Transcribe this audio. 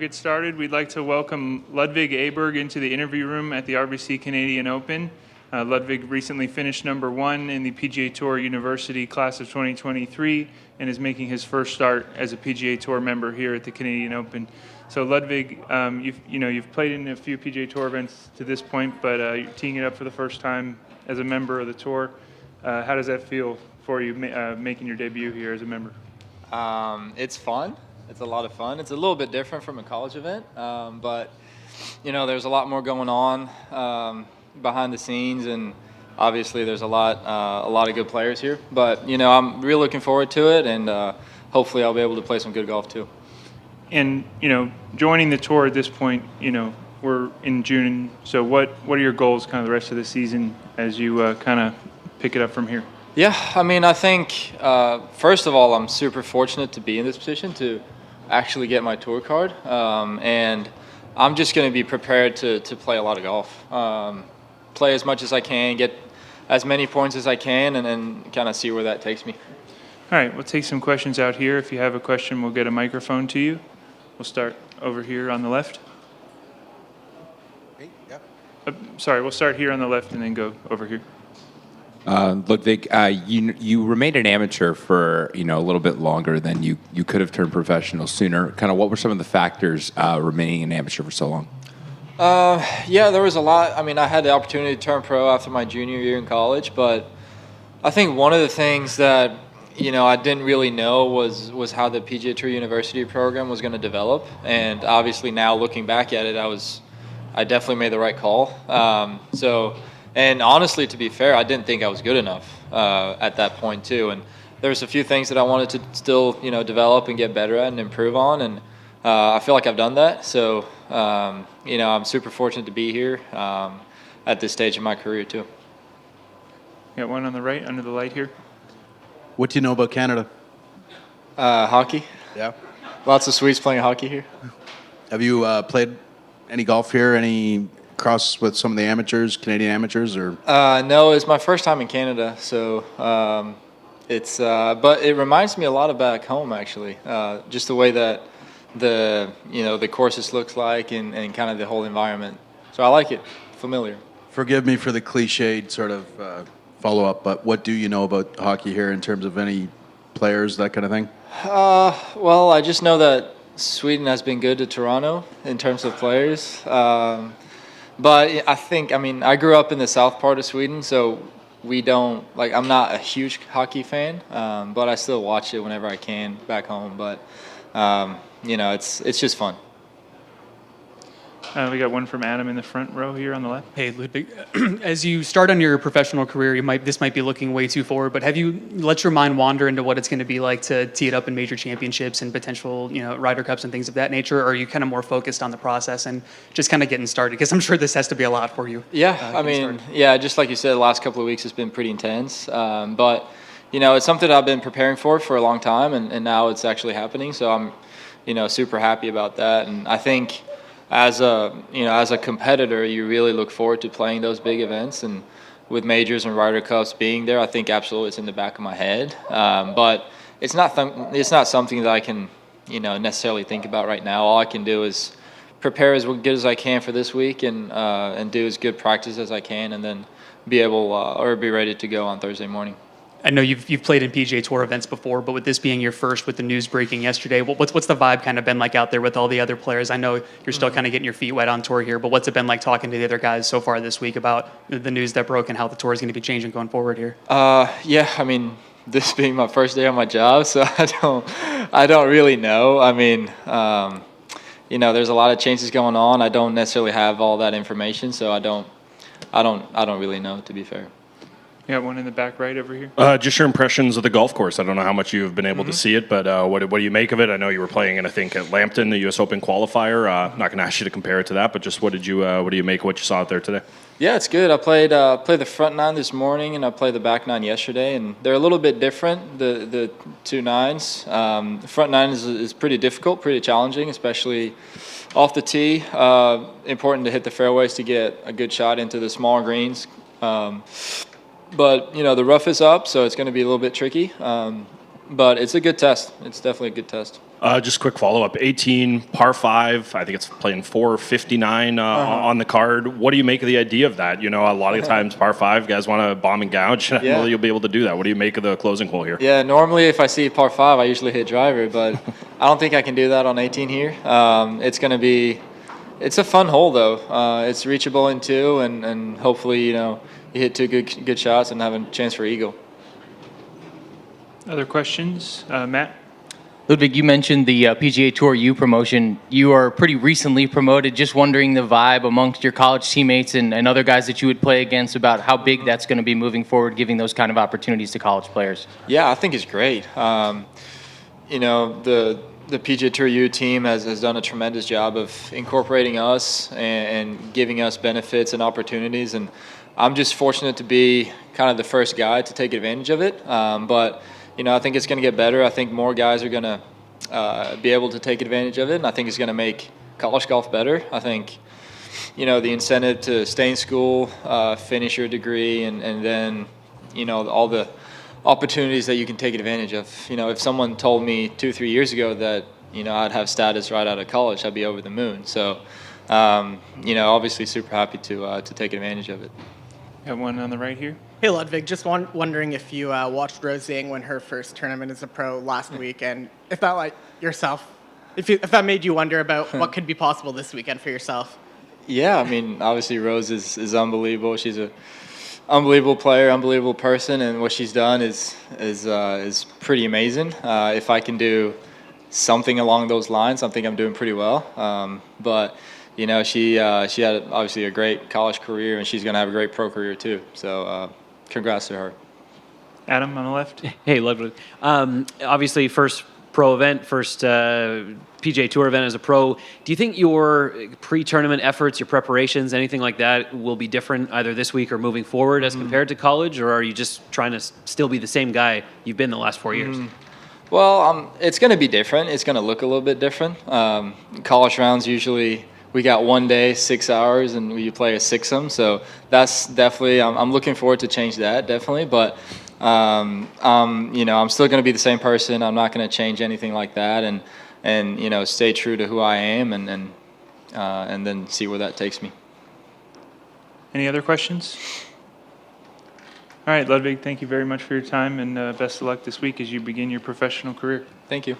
get started, we'd like to welcome Ludvig Aberg into the interview room at the RBC Canadian Open. Ludvig recently finished number 1 in the PGA Tour University class of 2023 and is making his first start as a PGA Tour member here at the Canadian Open. So Ludvig, you've played in a few PGA Tour events to this point, but you're teeing it up for the first time as a member of the tour. How does that feel for you making your debut here as a member? It's fun. It's a lot of fun. It's a little bit different from a college event, but there's a lot more going on behind the scenes, and obviously there's a lot of good players here. But I'm really looking forward to it, and hopefully I'll be able to play some good golf too. And joining the tour at this point, we're in June. So what are your goals, kind of the rest of the season, as you kind of pick it up from here? Yeah, I think first of all, I'm super fortunate to be in this position to actually get my tour card, and I'm just going to be prepared to play a lot of golf, play as much as I can, get as many points as I can, and then kind of see where that takes me. All right, we'll take some questions out here. If you have a question, we'll get a microphone to you. We'll start over here on the left. Hey, yeah. We'll start here on the left and then go over here. Ludvig, you remained an amateur for a little bit longer than you could have turned professional sooner. Kind of what were some of the factors remaining an amateur for so long? Yeah, there was a lot. I had the opportunity to turn pro after my junior year in college, but I think one of the things that I didn't really know was how the PGA Tour University program was going to develop, and obviously now looking back at it, I definitely made the right call. And honestly, to be fair, I didn't think I was good enough at that point too. And there's a few things that I wanted to still, develop and get better at and improve on. And I feel like I've done that. So, I'm super fortunate to be here at this stage of my career too. Got one on the right, under the light here. What do you know about Canada? Hockey. Yeah. Lots of Swedes playing hockey here. Have you played any golf here? Any cross with some of the amateurs, Canadian amateurs, or? No, it's my first time in Canada, so but it reminds me a lot of back home actually. Just the way that the courses looks like and kind of the whole environment. So I like it, familiar. Forgive me for the cliched sort of follow-up, but what do you know about hockey here in terms of any players, that kind of thing? Well, I just know that Sweden has been good to Toronto in terms of players. But I think, I grew up in the south part of Sweden, so we don't, I'm not a huge hockey fan, but I still watch it whenever I can back home. But, it's just fun. We got one from Adam in the front row here on the left. Hey, Ludvig. As you start on your professional career, this might be looking way too forward, but have you let your mind wander into what it's going to be like to tee it up in major championships and potential, Ryder Cups and things of that nature? Or are you kind of more focused on the process and just kind of getting started? Because I'm sure this has to be a lot for you. Yeah, just like you said, the last couple of weeks has been pretty intense. But, it's something I've been preparing for a long time, and now it's actually happening. So I'm, super happy about that. And I think as a competitor, you really look forward to playing those big events, and with majors and Ryder Cups being there, I think absolutely it's in the back of my head. But it's not something that I can necessarily think about right now. All I can do is prepare as good as I can for this week and do as good practice as I can, and then be ready to go on Thursday morning. I know you've played in PGA Tour events before, but with this being your first, with the news breaking yesterday, what's the vibe kind of been like out there with all the other players? I know you're still kind of getting your feet wet on tour here, but what's it been like talking to the other guys so far this week about the news that broke and how the tour is going to be changing going forward here? This being my first day on my job, so I don't really know. There's a lot of changes going on. I don't necessarily have all that information, so I don't really know, to be fair. You got one in the back right over here. Just your impressions of the golf course. I don't know how much you've been able to see it, but what do you make of it? I know you were playing in, I think, at Lambton, the U.S. Open qualifier. I'm not going to ask you to compare it to that, but just what do you make of what you saw out there today? Yeah, it's good. I played the front nine this morning, and I played the back nine yesterday, and they're a little bit different, the two nines. The front nine is pretty difficult, pretty challenging, especially off the tee. Important to hit the fairways to get a good shot into the smaller greens. But the rough is up, so it's going to be a little bit tricky. but it's a good test. It's definitely a good test. Just quick follow-up. 18, par 5. I think it's playing 459 on the card. What do you make of the idea of that? You know, a lot of the times par 5, guys want to bomb and gouge. I don't know you'll be able to do that. What do you make of the closing hole here? Yeah, normally if I see par 5, I usually hit driver, but I don't think I can do that on 18 here. It's a fun hole, though. It's reachable in 2, and hopefully, you hit 2 good shots and have a chance for eagle. Other questions? Matt? Ludvig, you mentioned the PGA Tour U promotion. You are pretty recently promoted. Just wondering the vibe amongst your college teammates and other guys that you would play against about how big that's going to be moving forward, giving those kind of opportunities to college players. Yeah, I think it's great. The PGA Tour U team has done a tremendous job of incorporating us and giving us benefits and opportunities. And I'm just fortunate to be kind of the first guy to take advantage of it. But I think it's going to get better. I think more guys are going to be able to take advantage of it, and I think it's going to make college golf better. I think, the incentive to stay in school, finish your degree, and then, all the opportunities that you can take advantage of. If someone told me 2-3 years ago that, I'd have status right out of college, I'd be over the moon. So, obviously super happy to take advantage of it. Got one on the right here. Hey Ludvig, just wondering if you watched Rose Zhang win her first tournament as a pro last week, and if that if that made you wonder about what could be possible this weekend for yourself. Yeah, I mean, obviously Rose is unbelievable. She's an unbelievable player, unbelievable person, and what she's done is pretty amazing. If I can do something along those lines, I think I'm doing pretty well. But she had obviously a great college career, and she's going to have a great pro career too. So congrats to her. Adam on the left. Hey, Ludwig. Obviously, first pro event, first PGA Tour event as a pro. Do you think your pre-tournament efforts, your preparations, anything like that will be different either this week or moving forward as compared to college, or are you just trying to still be the same guy you've been the last 4 years? Well, it's going to be different. It's going to look a little bit different. College rounds usually we got 1 day, 6 hours, and you play a sixum. So that's definitely I'm looking forward to change that definitely. But I'm still going to be the same person. I'm not going to change anything like that, and stay true to who I am, and then see where that takes me. Any other questions? All right, Ludvig, thank you very much for your time, and best of luck this week as you begin your professional career. Thank you.